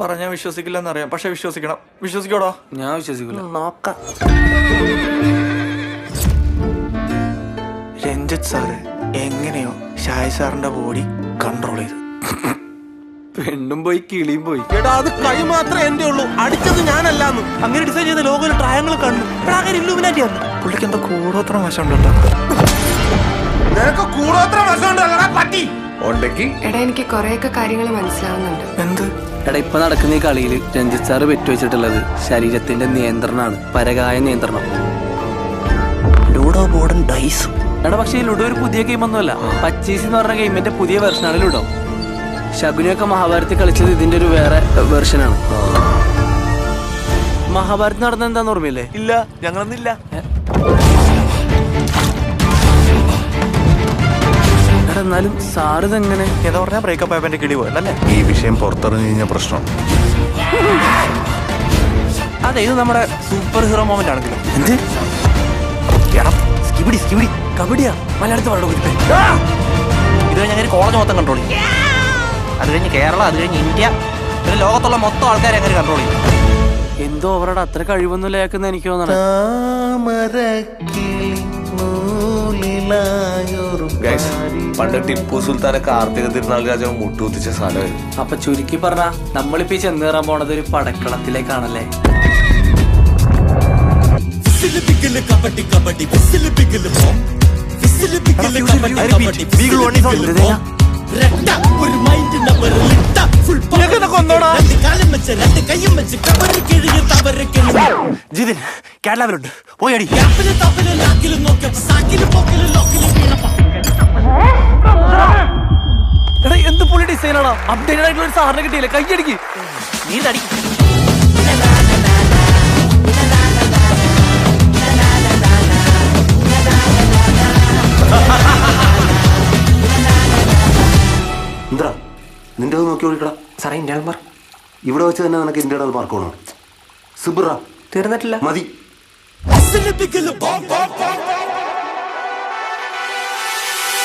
പറഞ്ഞാൽ വിശ്വസിക്കില്ലെന്നറിയാം, പക്ഷെ വിശ്വസിക്കണം. വിശ്വസിക്കോടോ? ഞാൻ വിശ്വസിക്കില്ല. നോക്കാം. രഞ്ജിത്ത് സാറ് എങ്ങനെയോ ഷായ് സാറിന്റെ ബോഡി കൺട്രോൾ ചെയ്തു. പെണ്ണും പോയി കിളിയും പോയി. എടാ അത് കൈ മാത്രമേ എന്റെ ഉള്ളൂ, അടിച്ചത് ഞാനല്ലാന്ന്. അങ്ങനെ ഡിസൈൻ ചെയ്ത ലോകോയിൽ ട്രയാങ്കിൾ കണ്ടു. ഇല്ലുമിനാറ്റിയാണ്. പുള്ളിക്ക് എന്താ കൂടോത്രം വശമുണ്ട് കേട്ടോ. നിനക്ക് കൂടോത്രം വശമുണ്ടല്ലടാ പട്ടി. എടാ എനിക്ക് കൊറേയൊക്കെ കാര്യങ്ങൾ മനസ്സിലാവുന്നുണ്ട്. എന്ത്? എടാ ഇപ്പൊ നടക്കുന്ന ഈ കളിയിൽ രഞ്ജിത്ത് സാറ് പെറ്റുവെച്ചിട്ടുള്ളത് ശരീരത്തിന്റെ നിയന്ത്രണമാണ്, പരകായ നിയന്ത്രണം. ലൂഡോ ബോർഡും ഡൈസും. എടാ പക്ഷേ ഈ ലുഡോ ഒരു പുതിയ ഗെയിം ഒന്നുമല്ല. പച്ചീസ് എന്ന് പറഞ്ഞ ഗെയിമിന്റെ പുതിയ വെർഷനാണ് ലുഡോ. ശകുനിയൊക്കെ മഹാഭാരത്തിൽ കളിച്ചത് ഇതിന്റെ ഒരു വേറെ വെർഷനാണ്. മഹാഭാരത് നടന്ന എന്താന്ന് ഓർമ്മയില്ലേ? ഇല്ല, ഞങ്ങളൊന്നില്ല. എടാ എന്നാലും സാറ് ഇതെങ്ങനെ? എന്താ പറഞ്ഞാൽ ബ്രേക്കപ്പ് ആയപ്പോ എന്റെ കിളി പോയല്ലേ? ഈ വിഷയം പുറത്തിറങ്ങി കഴിഞ്ഞ പ്രശ്നം. അതെ, ഇത് നമ്മുടെ സൂപ്പർ ഹീറോ മൊമെന്റ് ആണെങ്കിലും. എന്ത് സ്കിബിഡി കബഡിയാ മലയാളത്തിൽ വളരെ കുറിപ്പ്. ഇത് കഴിഞ്ഞ് അങ്ങനെ കോളേജ് മൊത്തം കൺട്രോൾ ചെയ്യും. അത് കഴിഞ്ഞ് കേരളം, അത് കഴിഞ്ഞ് ഇന്ത്യ, പിന്നെ ലോകത്തുള്ള മൊത്തം ആൾക്കാരെ അങ്ങനെ കൺട്രോൾ ചെയ്യും. എന്തോ അവരുടെ അത്ര കഴിവൊന്നും ലേക്കുന്ന എനിക്ക് തോന്നണം. പണ്ട് ടിപ്പു സുൽത്താനെ കാർത്തിക തിരുനാൾ രാജാവ് മുട്ടുകുത്തിച്ച സ്ഥലമായിരുന്നു. അപ്പൊ ചുരുക്കി പറഞ്ഞ നമ്മളിപ്പോ ചെന്ന് കയറാൻ പോണത് ഒരു പടക്കളത്തിലേക്കാണല്ലേ? ജിതിൻ കേരളത്തിലുണ്ട്, പോയി അടി. എടാ എന്ത് പൊളി ഡിസൈനാണോ? അപ്ഡേറ്റഡ് ആയിട്ടുള്ള ഒരു സാറിനെ കിട്ടിയില്ലേ? കൈയടിക്ക്. നീ തടി. എന്താ നിന്റെ നോക്കി ഓടിക്കടാ സാറേ, ഇന്ത്യൻ മാർക്ക് ഇവിടെ വെച്ച് തന്നെ നിനക്ക് ഇന്ത്യയുടെ മാർക്ക് വേണം. സിബിറ തീർന്നിട്ടില്ല. മതി.